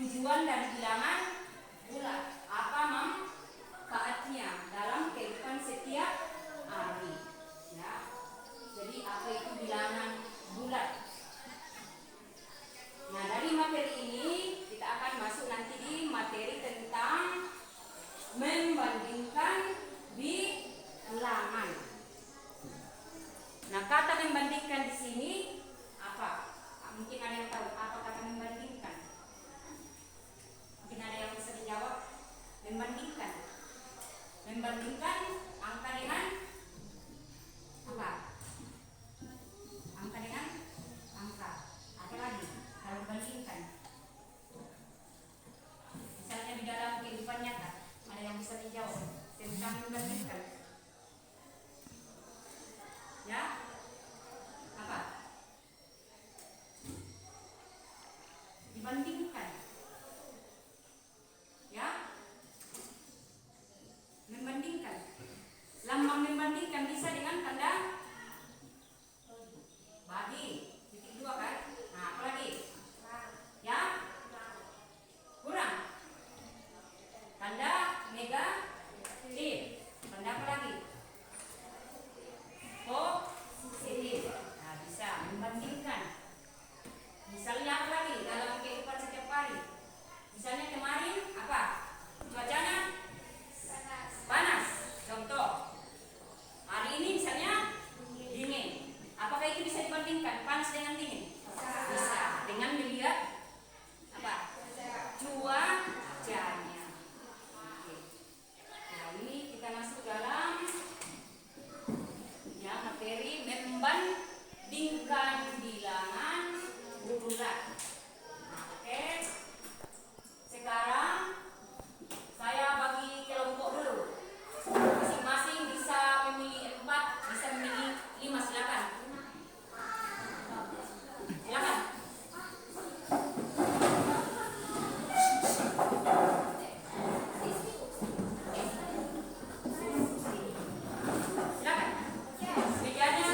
Tujuan dari bilangan bulat. bisa dijawab tentang membandingkan. Ya, apa? Dibandingkan. Ya, membandingkan. Lambang membandingkan bisa dengan tanda bagi. Titik dua kan? Nah, apa lagi? Ya, kurang. Tanda negatif. Tanda apa lagi? Positif. Nah, bisa membandingkan. Misalnya apa lagi dalam kehidupan setiap hari? Misalnya kemarin apa? Cuacanya panas. Contoh. Hari ini misalnya dingin. Apakah itu bisa dibandingkan panas dengan dingin? Bisa. Dengan melihat apa? Cuacanya. Oke. Nah, ini kita masuk dalam ya materi membandingkan bilangan bulat. Oke. Sekarang saya bagi kelompok dulu. Masing-masing bisa memilih 4, bisa memilih 5, silakan. Silakan. Silakan. Mejanya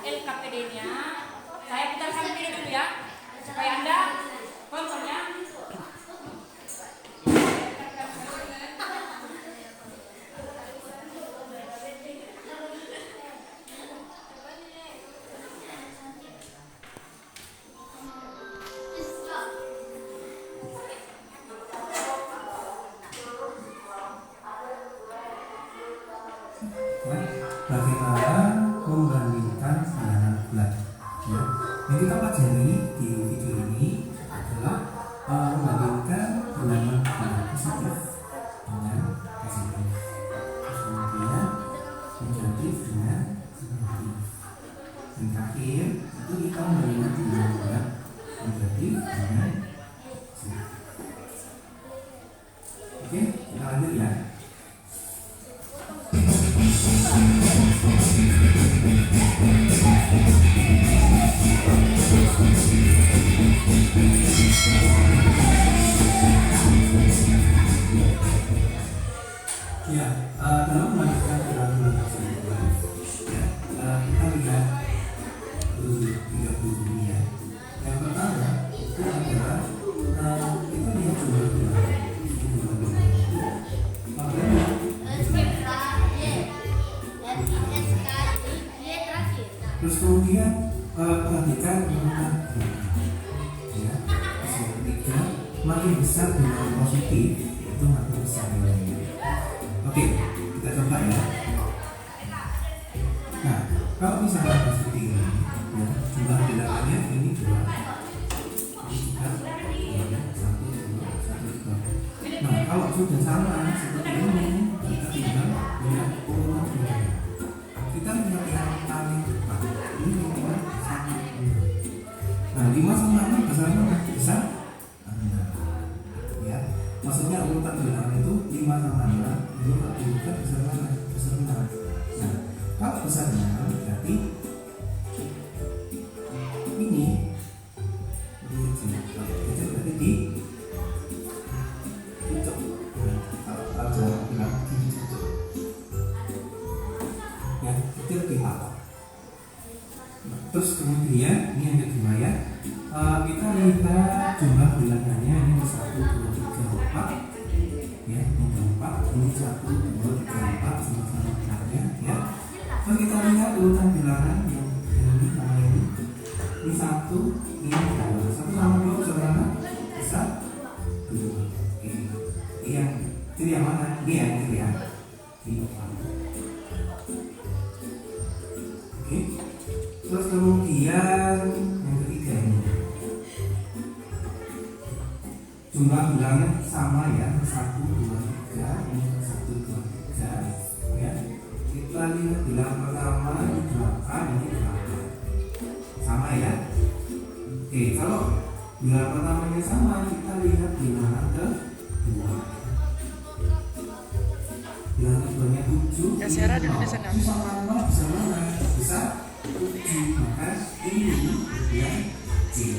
LKPD-nya, saya putarkan video dulu ya, supaya Anda contohnya. kita pelajari di video ini adalah membandingkan bilangan positif dengan positif, kemudian negatif dengan negatif, dan terakhir itu kita membandingkan bilangan negatif dengan positif. Oke, kita lanjut ya. Ya, dalam melanjutkan bilangan positif, ya, kita lihat tiga buku ya. Yang pertama itu adalah kita lihat jumlah bilangan. Terus kemudian perhatikan urutan ya. Ketiga, makin besar bilangan positif itu makin besar nilainya. Oke, kita coba ya. Nah, kalau misalnya seperti ini, ya, jumlah bilangannya ini 2, ini juga 1, 2. Nah, kalau sudah sama seperti ini, kita tinggal lihat urutan bilangannya. Kita lihat yang paling depan. Ini urutan 1, 2. Nah, 5 sama 6 besar mana? Besar 6. Ya, maksudnya urutan bilangan itu 5 sama 6. Ini kalau dibuka besar mana? Besar 6. Nah, kalau besar 6 berarti ini kecil berarti di cocok. Kalau jalan bilang di cocok ya, kecil di apa. Terus kemudian ini yang kedua ya, kita lihat jumlah bilangannya ini 1, 2, 3, 4 ya, ini 4, ini 1, 2, 3, 4 sama-sama benarnya ya. Terus kita lihat urutan bilangan yang ini sama ini 1, ini 2, 1 sama 2 besar mana? Besar 2. Ini yang mana? Ini yang ini ya. Ini 4. Oke. Terus kemudian yang ketiga ini jumlah bilangan sama ya, 1, 2, 3, ini 1, 2, 3 ya. Kita lihat bilangan pertama ini 8, ini 8 sama ya. Oke, kalau bilangan pertamanya sama, kita lihat bilangan kedua. Bilangan keduanya 7, ya, Sarah di bisa mana? Bisa mana? Bisa 7, maka ini yang kecil.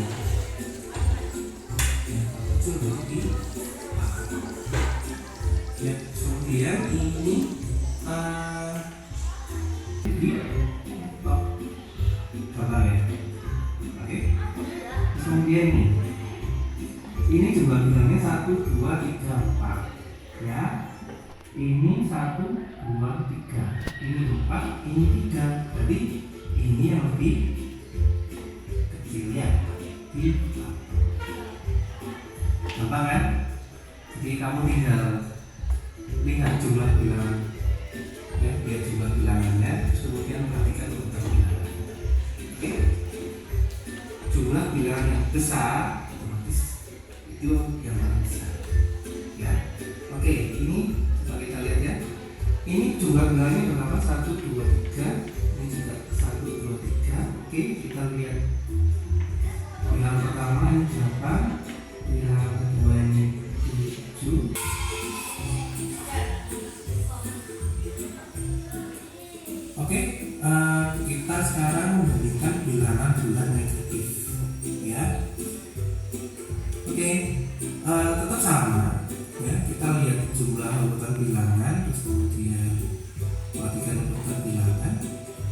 Ya, kemudian ini total ya. Oke. Kemudian ini jumlah bilangnya 1, 2, 3, 4 ya. Ini 1, 2, 3, ini 4, ini 3. Berarti ini yang lebih kecil ya. Gampang kan? Jadi kamu tinggal lihat jumlah bilangan ya, lihat jumlah bilangannya, terus kemudian perhatikan urutan bilangan. Oke, jumlah bilangan yang besar otomatis itu yang paling besar ya. Oke, ini coba kita lihat ya. Ini jumlah bilangannya berapa? 1, 2, 3. Ini juga 1, 2, 3. Oke, kita lihat bilangan pertama ini berapa, bilangan kedua ini 7. Oke, kita sekarang membandingkan bilangan negatif ya. Oke, tetap sama ya. Kita lihat jumlah urutan bilangan, terus kemudian perhatikan urutan bilangan.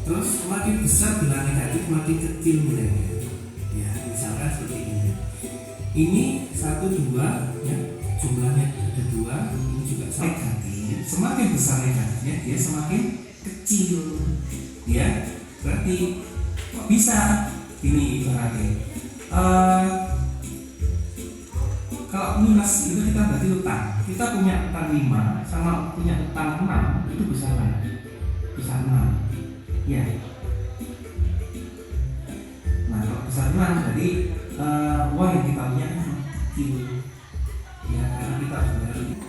Terus makin besar bilangan negatif, makin kecil nilainya ya. Misalkan seperti ini. Ini 1, 2 ya, jumlahnya ada 2. Ini juga negatif. Semakin besar negatifnya, dia semakin kecil ya. Berarti kok bisa ini ibaratnya kalau minus itu kita berarti utang. Kita punya utang 5 sama punya utang 6, itu besar mana? Besar 6 ya. Nah, kalau besar 6, jadi uang yang kita punya kecil ya, karena kita harus bayar lebih.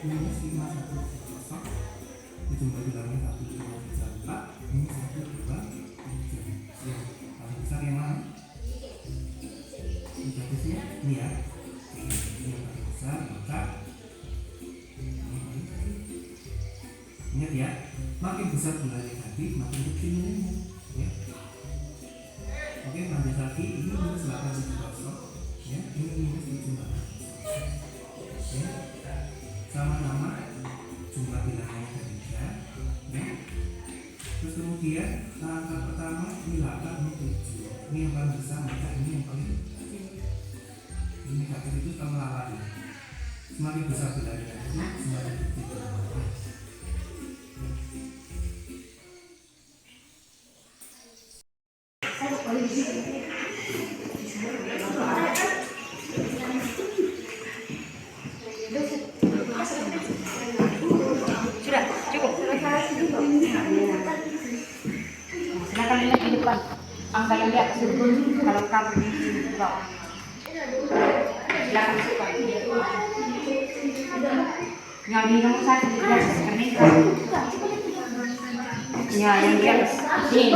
Minus 5110 jumlah bilangnya 1534 ini 123 ya, paling besar yang mana? Jatuhnya ini ya, ini yang paling besar, maka ingat ya, makin besar bilangan negatif makin kecil nilainya ya. Oke, lanjut lagi, ini minus 870 ya, ini minus 700 ya, sama-sama jumlah bilangannya ketiga ya. Terus kemudian angka pertama ini 8, ini 7, ini yang paling besar, maka ini yang paling kecil. Ini negatif itu kalau lalat ya, semakin besar bilangannya itu semakin kecil ya. Sudah cukup. Silakan lihat di depan. Angka yang di atas itu kalau kamu di bawah. Silakan masukkan. Yang di nomor 1 di atas kertas. Ya, yang di atas. Ini.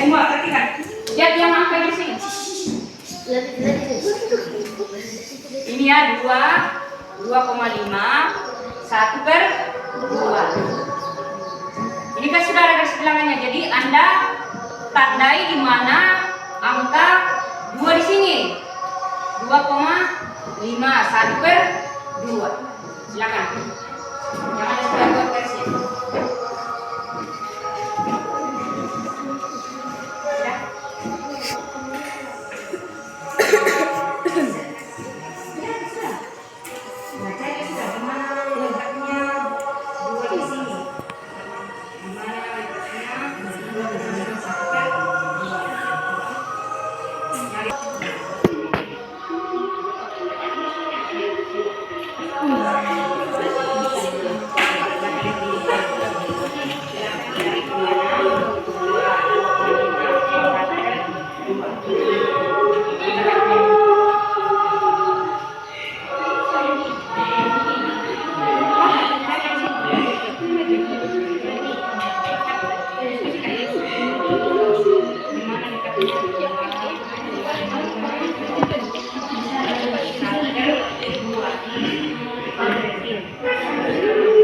Semua perhatikan. Lihat yang angka di sini. Ini ya 2,5 1/2. Ini kan sudah ada garis bilangannya. Jadi Anda tandai di mana angka 2 di sini. 2,5 1/2. Silakan. Jangan ada sudah buat garisnya.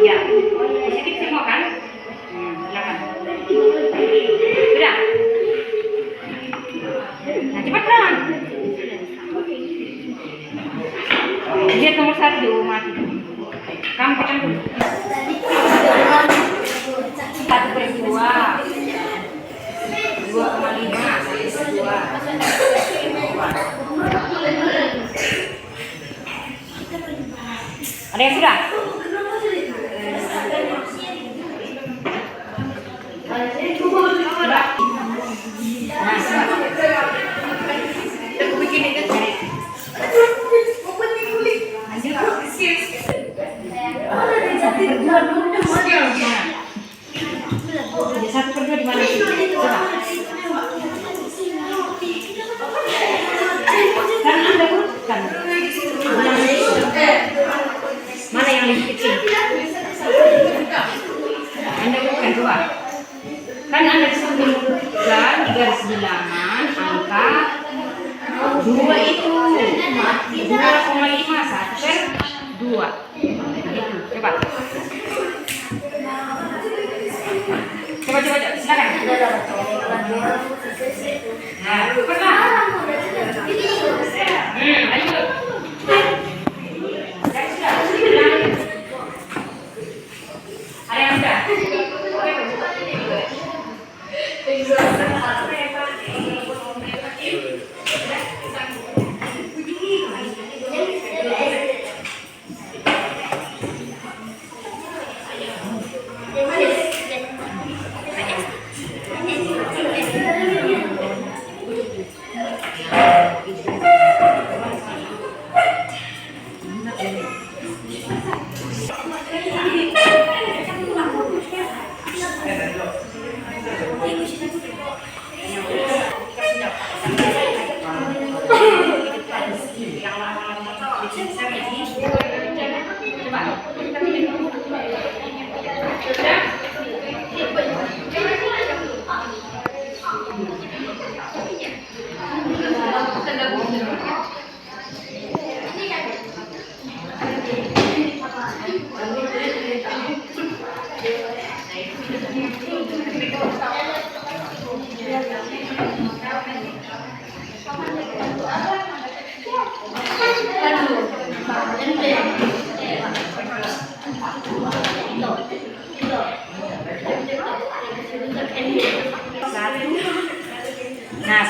Ya, positif semua kan? Silakan. Sudah. Nah, cepatlah. Lihat nomor 1 mati. Kamu tekan dulu. 1/2. 2,5 1/2. Ada yang sudah? Aku bikin itu. Jadi 1/2 di mana sih? Coba. Kan Anda bukan. Mana yang lebih kecil? Anda bukan, coba. Kan Anda disuruh menyebutkan di garis bilangan angka 2 itu 2,5 1/2. Gitu, coba. Coba, silakan. Nah, cepatlah. Ayo. Ada yang sudah?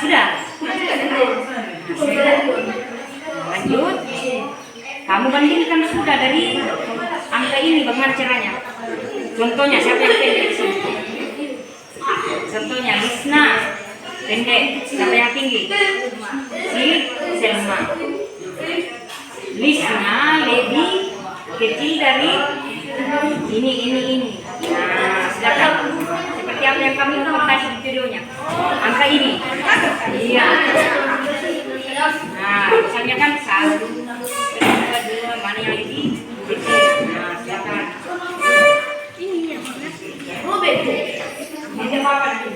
sudah. Lanjut. Kamu bandingkan sudah dari angka ini bagaimana caranya? Contohnya siapa yang pendek di sini? Contohnya Lisna pendek, siapa yang tinggi? Si Selma. Lisna lebih kecil dari ini. Nah, silakan. Seperti apa yang kami ulang tadi di videonya. Angka ini. Iya. Nah, misalnya kan 1, 2, mana yang lebih kecil? Nah, silakan. Ini yang mana? Oh, beda. Ini apa nanti?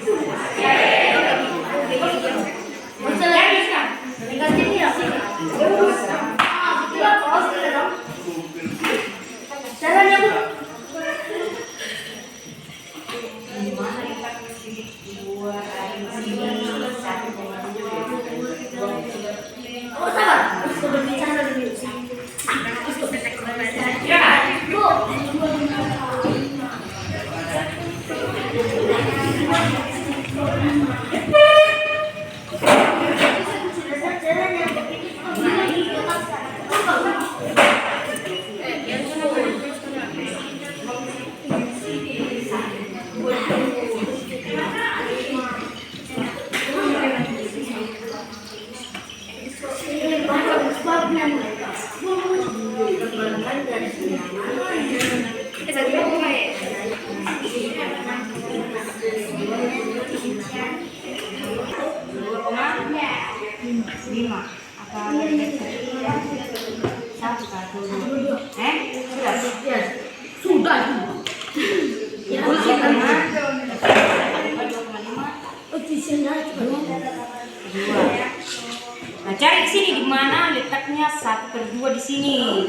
Nah, cari di sini di mana letaknya 1/2 di sini.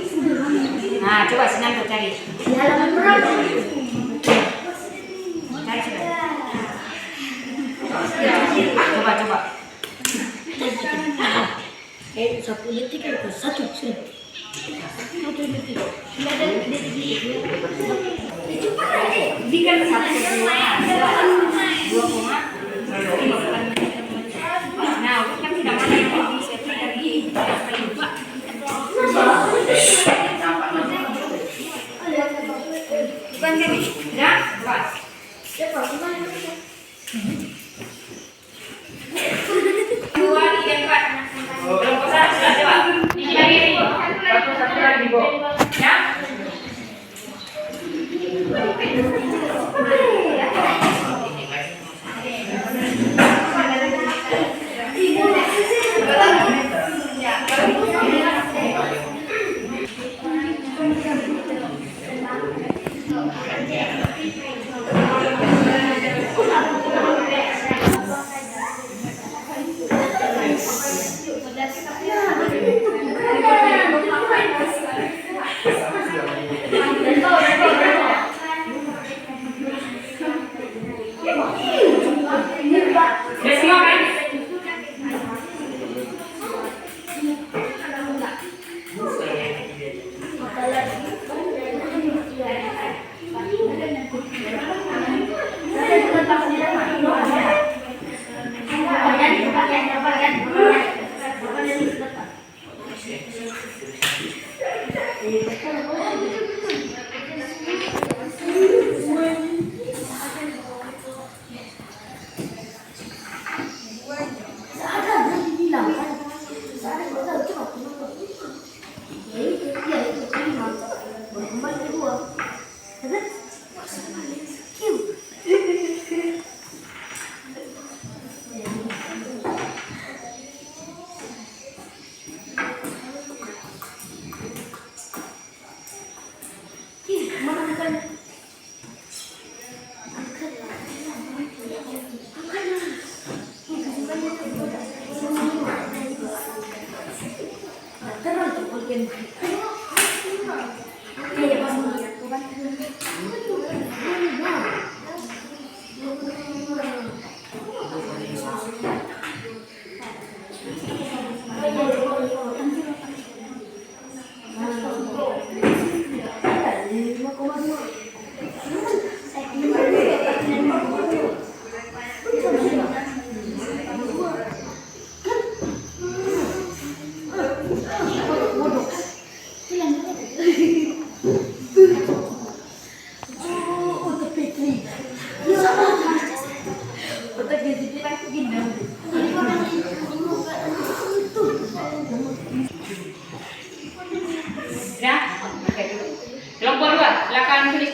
Nah, coba Sinanto cari. Di halaman berapa? Cari sudah. Coba. 1 detik itu 1 detik. 1 detik. Jika 1/2 Nah, kan tidak mana yang lebih setting dari bukan gini, ya, pas. Dua, tiga, 4. Belum kosan, sudah coba. Ini lagi ini. Satu lagi, Bu. Ya.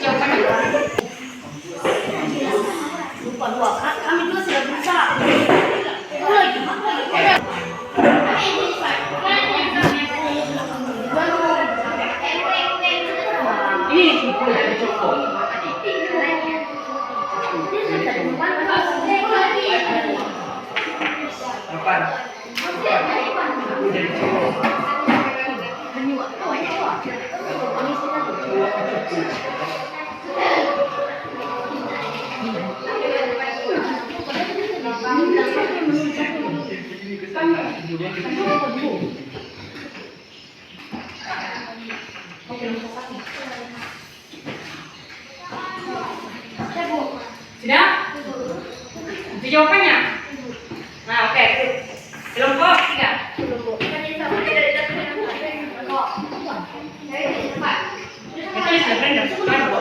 jawabannya. Lupa dua. Kami juga sudah berusaha. Sudah? Itu jawabannya. Nah, oke. Kelompok 3. Itu sudah Brenda. Coba yang satu.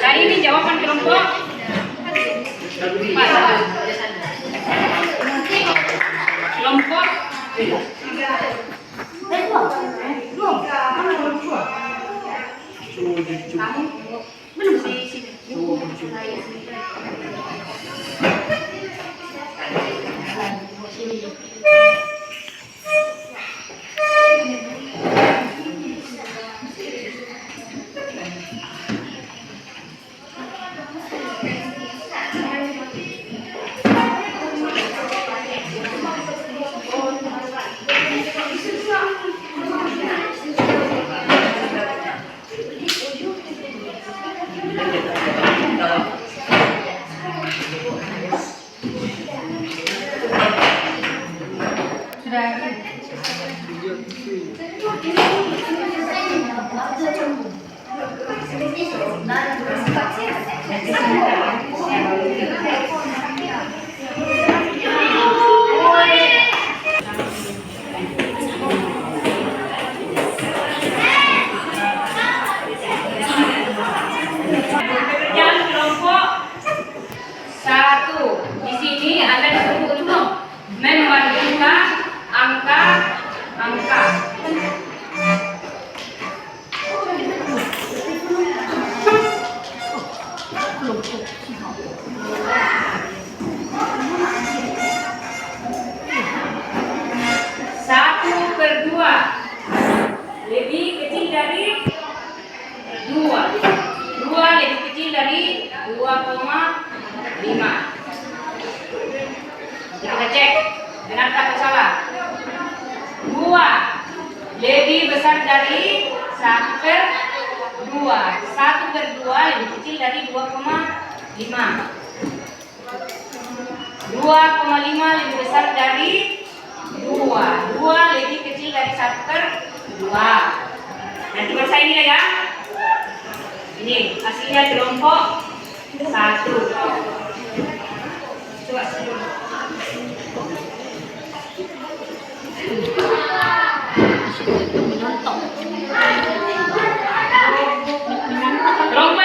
Nah, ini jawaban kelompok 4. Kelompok 1. Di sini Anda disuruh untuk membandingkan angka-angka. Satu per 2 lebih kecil dari 2. 2 lebih kecil dari 2,5. Kita cek benar atau salah. 2 lebih besar dari 1 per 2. 1 per 2 lebih kecil dari 2,5. 2,5 lebih besar dari 2. 2 lebih kecil dari 1 per 2. Nanti baca ini ya. Ini hasilnya kelompok 1. Coba kelompok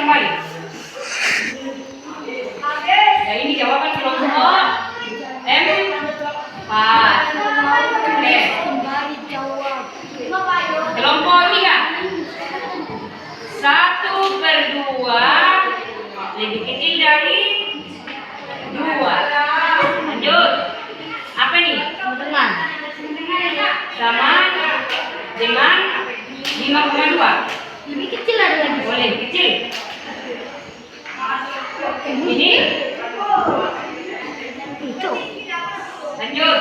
kembali. Ya ini jawaban kelompok M4. Oke. Kelompok 3. 1/2 lebih kecil dari 2. Lanjut. Apa nih? Sama dengan 5,2. Lebih kecil ada lagi. Boleh kecil. Ini. Itu. Lanjut.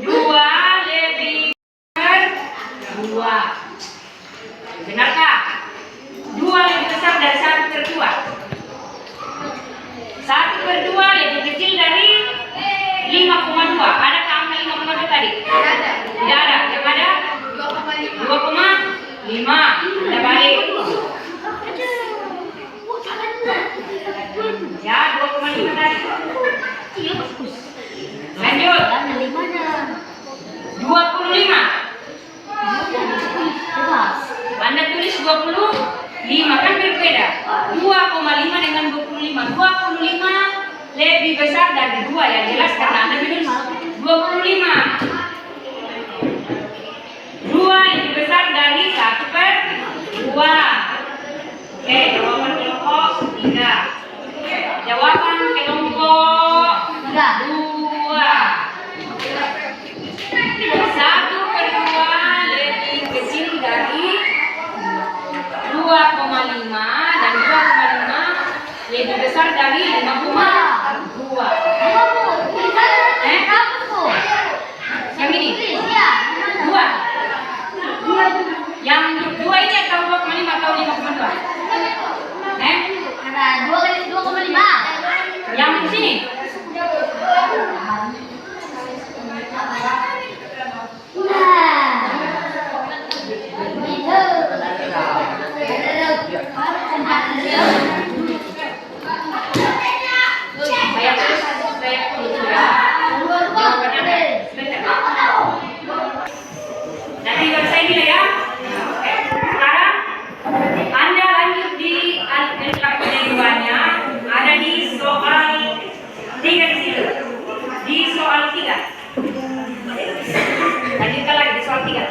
2 lebih besar 2. Benarkah? 2 lebih besar dari 1/2. 1/2 lebih kecil dari 5,2. Adakah angka 5,2 tadi? Tidak ada. Yang ada 2,5. Ada balik. Ya, 2,5 tadi. Lanjut. 25. Anda tulis 25 kan berbeda. 2,5 dengan 25. 25 lebih besar dari 2 ya, jelas karena Anda menulis 25. 2 lebih besar dari 1/2. Oke, jawaban kelompok 3. Jawaban kelompok 2. 1/2 lebih kecil dari 2,5 dan 2,5 lebih besar dari 5,2. Yang ini 2. Yang 2 ini atau 2,5 atau 5,2? Ada 2 kali 2,5. Yang di sini. Nanti saya ini ya. Oke. Sekarang Anda lanjut di LKPD2-nya. Ada di soal 3 di situ. Di soal 3. Lanjutkan lagi di soal 3.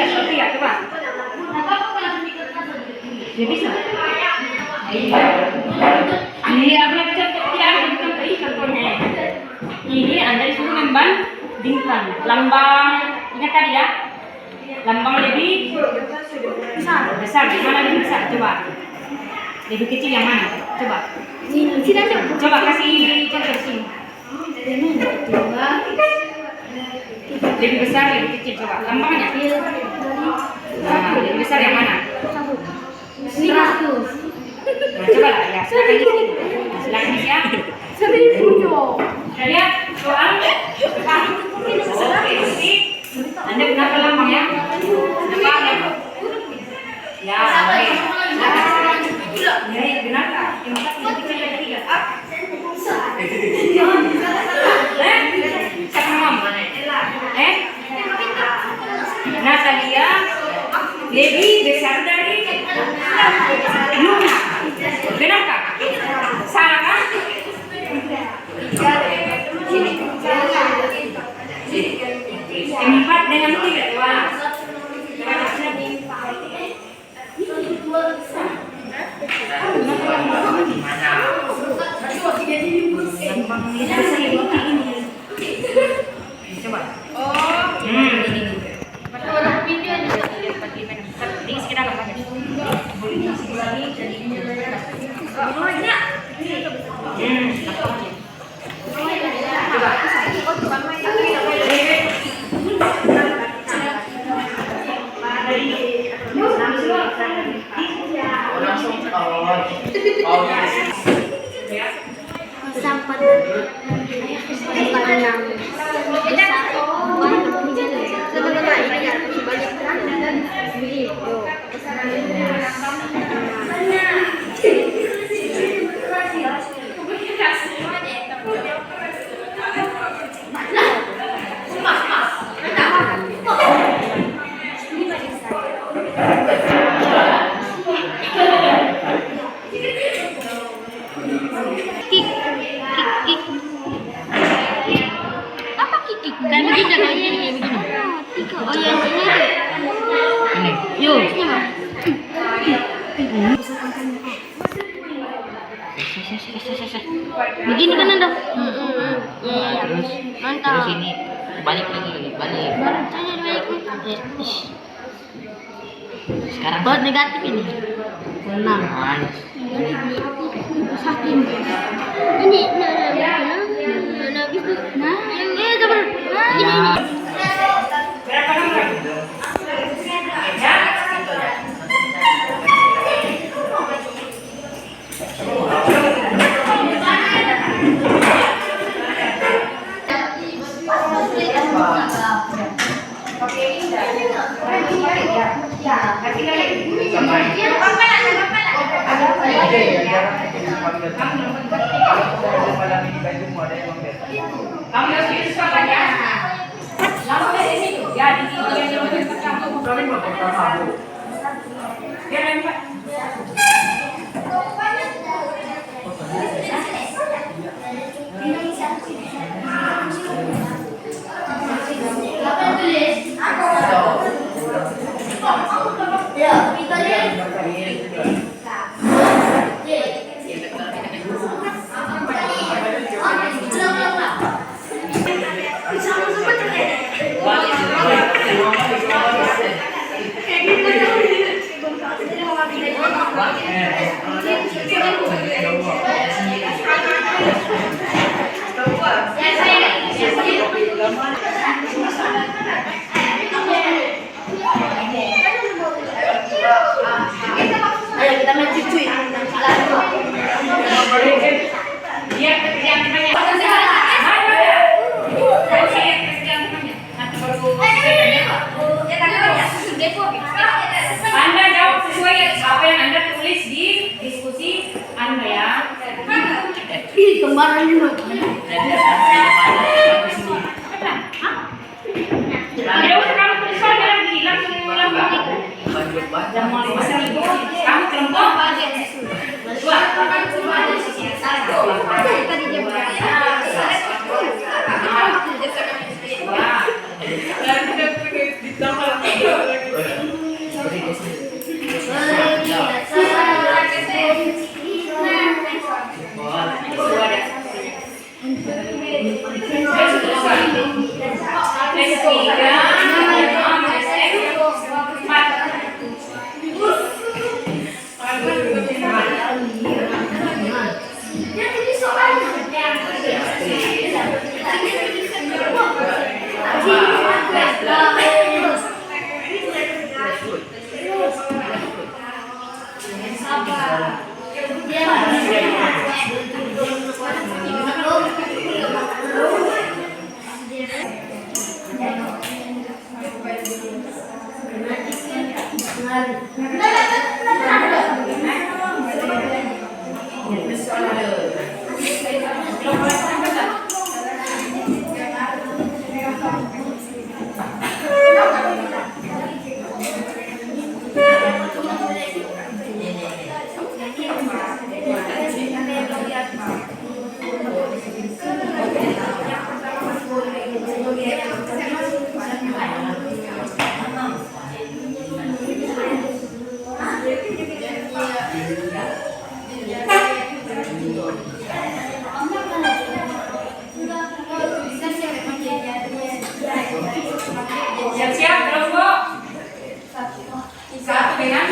Soal 3 coba. Ya bisa. Ini apa contohnya? Ini Anda disuruh membandingkan lambang, ingat tadi ya, lambang lebih besar, di mana lebih besar? Coba. Lebih kecil yang mana? Coba. Coba kasih contoh sini. Lebih besar, lebih kecil, coba. Lambangnya. Nah, lebih besar yang mana? 100. Nah, coba lah ya. Silakan isi. Silakan isi ya. 1000. Kita lihat soal depan. Oke, jadi Anda gunakan lambang ya. Depan ya. Ya, oke. Ya, benarkah? Yang lebih kecil dari 3. Siapa nama? Natalia lebih besar dari Luna. Benarkah? Salah kan? Empat dengan 3. Wah. Coba. Ini. Di sekitar apa? Tidak kayak gini kayak begini. Oh yang ini tuh. Ini. Yuk. Begini kan ada. Nah, terus Mantap. terus ini balik lagi, balik. Saya balik. Sekarang Buat negatif ini. 6. manis. Sakit. Ini nah habis itu. Nah, yang ini coba. Nah, ini. Berapa nomor? Ya. Kamu harus bisa sekolah ya. Langsung dari situ. Ya, di sini yang kamu. Biar Mbak. Ayo kita main cuy. Dia kerjaan temannya. Anda jawab sesuai apa yang Anda tulis di diskusi Anda ya. Ih, kembaran dulu. Ya udah kamu tulis saja lagi langsung kamu kelompok siap-siap kelompok satu dengan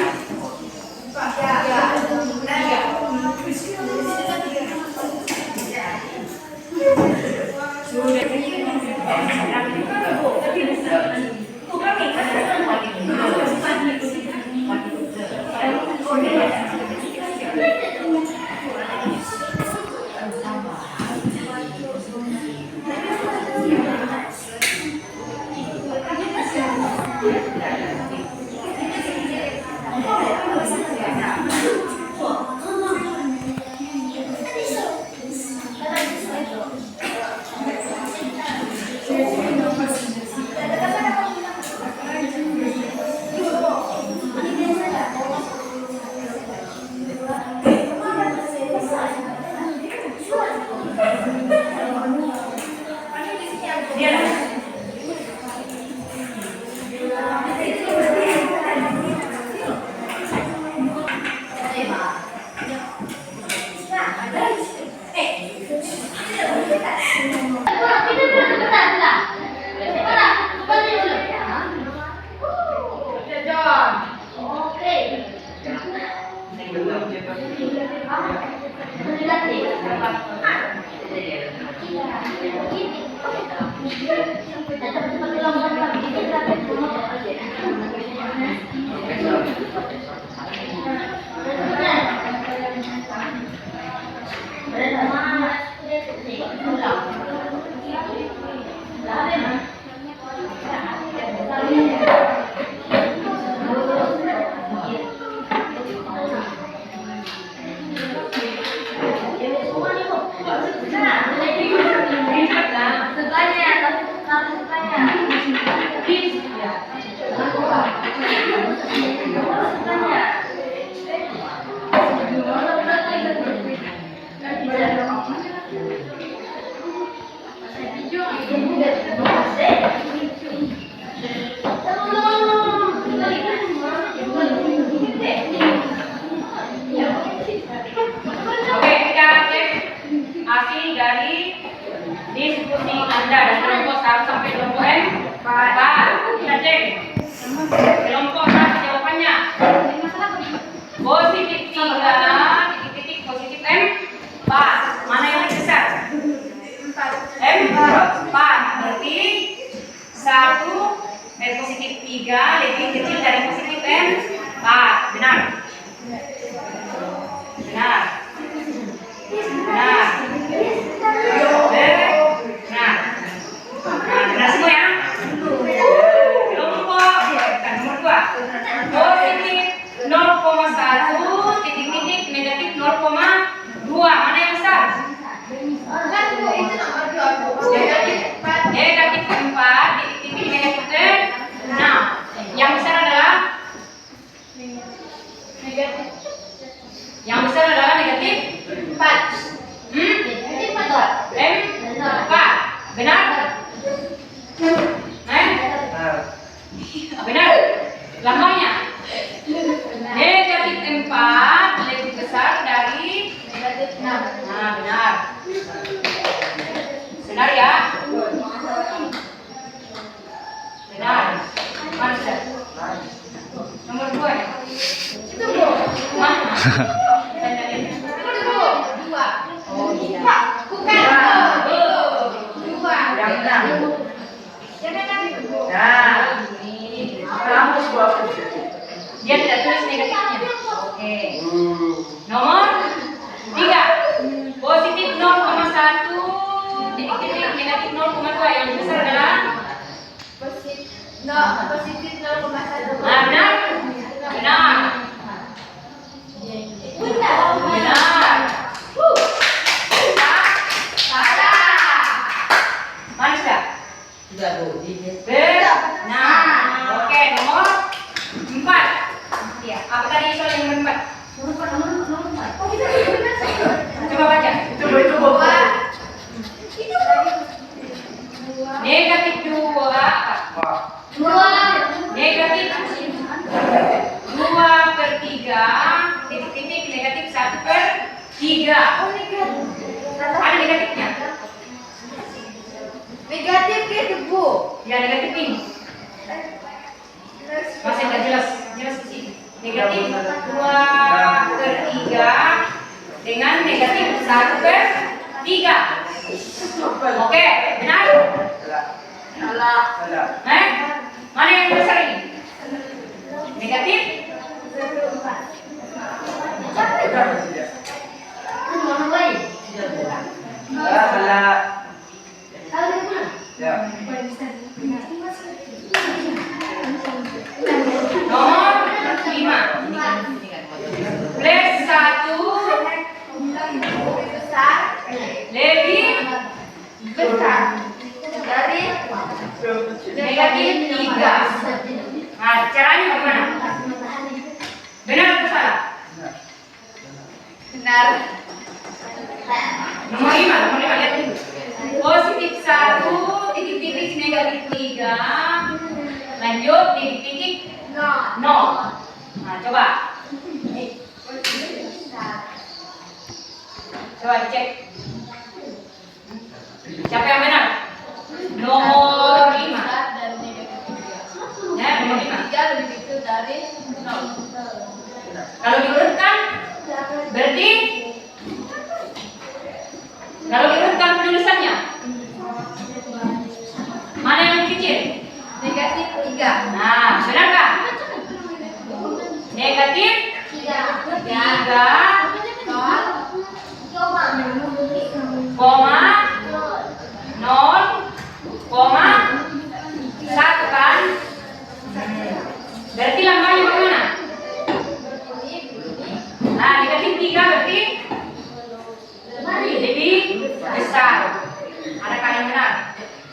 Oke, kita cek hasil dari diskusi Anda dari kelompok 1 sampai kelompok N. Kita cek kelompok 1 jawabannya positif 3, titik-titik positif M 4. Mana yang lebih besar? M 4. Berarti 1 positif 3 lebih kecil dari positif M 4. Benar. Benar. Benar. Benar. Benar semua ya. Kelompok nomor 2 positif 0,1 titik-titik negatif 0,2. Mana yang besar? Negatif 4 titik-titik negatif 6. Yang besar adalah negatif 4. M4. Benar? Benar. Lambangnya negatif 4 lebih besar dari negatif 6. Nah, benar. Benar ya? Benar. Mana? Nomor 2 ya? Itu Bu. Mana? Oh iya. Bukan. Dia tidak tulis negatifnya. Oke. Nomor 3 positif 0,1 titik-titik negatif 0,2. Yang besar adalah positif 0,1. Benar? Benar. Benar. Salah. Mana sudah? Sudah Bu. Benar. Oke, nomor 4. Ya, apa tadi soal yang nomor 4? Nomor 4. Coba baca. Coba. Negatif 2 apa? Negatif 2/3 titik-titik negatif 1/3. Ada negatifnya? Negatif itu Bu. Ya, negatif ini. Masih nggak jelas di sini. Negatif 2/3 dengan negatif 1/3. Oke, benar? Salah. Mana yang besar ini? Negatif? Nomor 5 plus 1 lebih besar dari negatif 3. Nah, caranya bagaimana? Benar atau salah? Benar. Nomor 5 lihat dulu. Positif 1 titik-titik negatif 3 lanjut titik-titik 0. Nah, coba dicek. Siapa yang benar? Nomor 5. Ya, nomor 5. 3 lebih kecil dari 0. Kalau diurutkan berarti kalau diurutkan penulisannya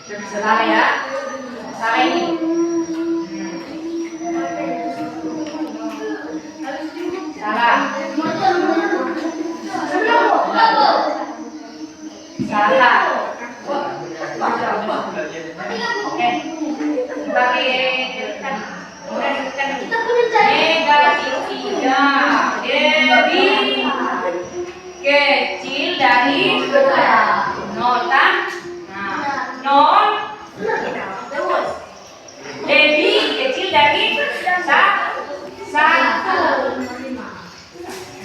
Salah ya. Salah ini. Salah. Salah. Oke. Pakai kan. Negatif 3 lebih kecil dari 0 kan? Nah, 0 lebih kecil dari 1.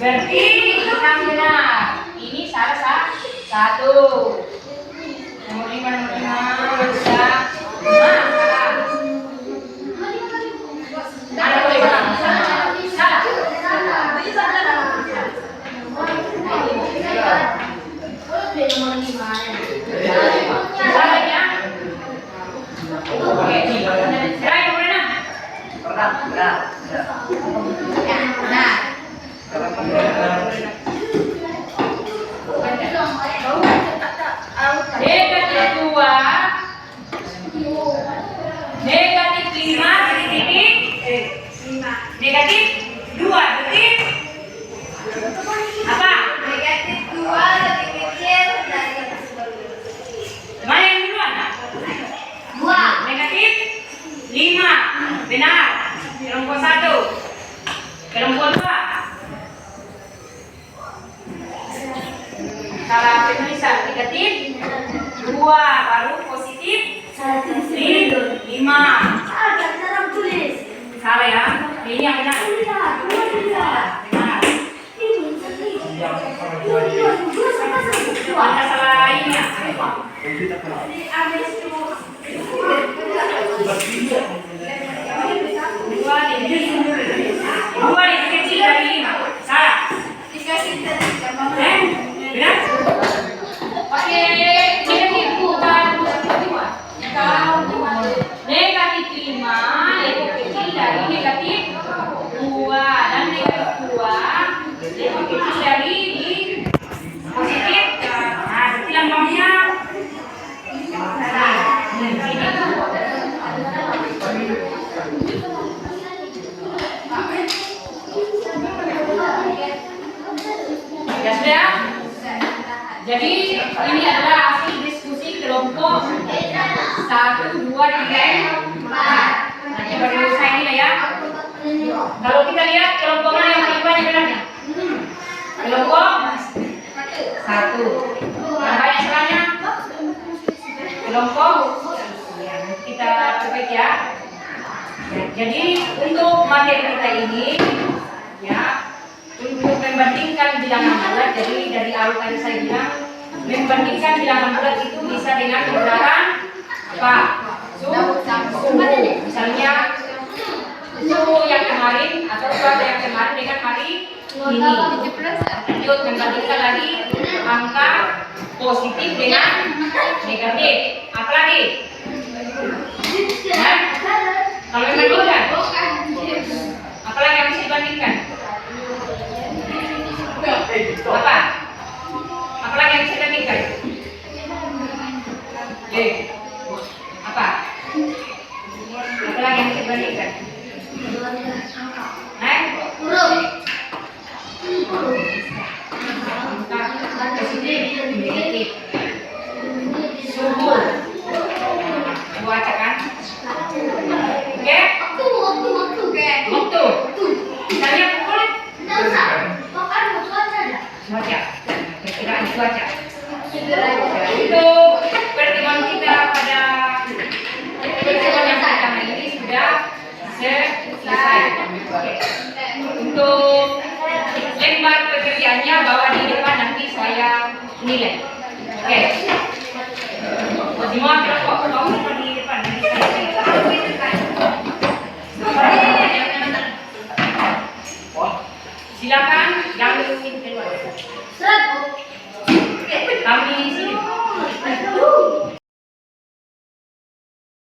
Berarti yang benar. Ini salah 1. Nomor 5 salah. Ada boleh bilang salah. Salah ya. Oke. Try nomor 6. Benar. Negatif 2 negatif 5 titik negatif 2 titik apa? Negatif 2 lebih kecil dari Mana yang duluan? 2. Negatif 5 benar. Kelompok 1 kelompok 2 salah penulisan. Negatif 2 baru positif 5. Cara tulis. Salah ya. Ini yang benar. Benar. Ada salah lainnya. Dua lebih kecil dari 5. Salah. Benar? Oke, negatif 2. Negatif 5 lebih kecil dari negatif 2 dan negatif 2 lebih kecil dari positif. Nah, berarti lambangnya ya sudah. Jadi ini adalah hasil diskusi kelompok 1, 2, 3, 4. Nanti baru saya nilai ya. Kalau kita lihat kelompok mana yang paling banyak benarnya? Kelompok 1. Yang banyak salahnya? Kelompok kita perbaiki ya. Jadi untuk materi kita ini ya, untuk membandingkan bilangan bulat, jadi dari awal tadi saya bilang membandingkan bilangan bulat itu bisa dengan menggunakan apa? Suhu. Misalnya suhu yang kemarin atau cuaca yang kemarin dengan hari ini. Lanjut membandingkan lagi angka positif dengan negatif. Apalagi? Nah, kalau membandingkan, apalagi yang bisa dibandingkan? Apa? Apalagi yang bisa dibandingkan? Apa? Apalagi yang bisa dibandingkan? Positif, negatif. Suhu, cuaca kan? Oke? Waktu. Misalnya pukul cuaca. Perkiraan cuaca. Untuk pertemuan kita pada pertemuan yang pertama ini sudah selesai. Untuk lembar pekerjaannya bawa di depan, nanti saya nilai. Oke. Semua kelompok bawa di depan, nanti saya nilai. Silakan yang ingin keluar. Kami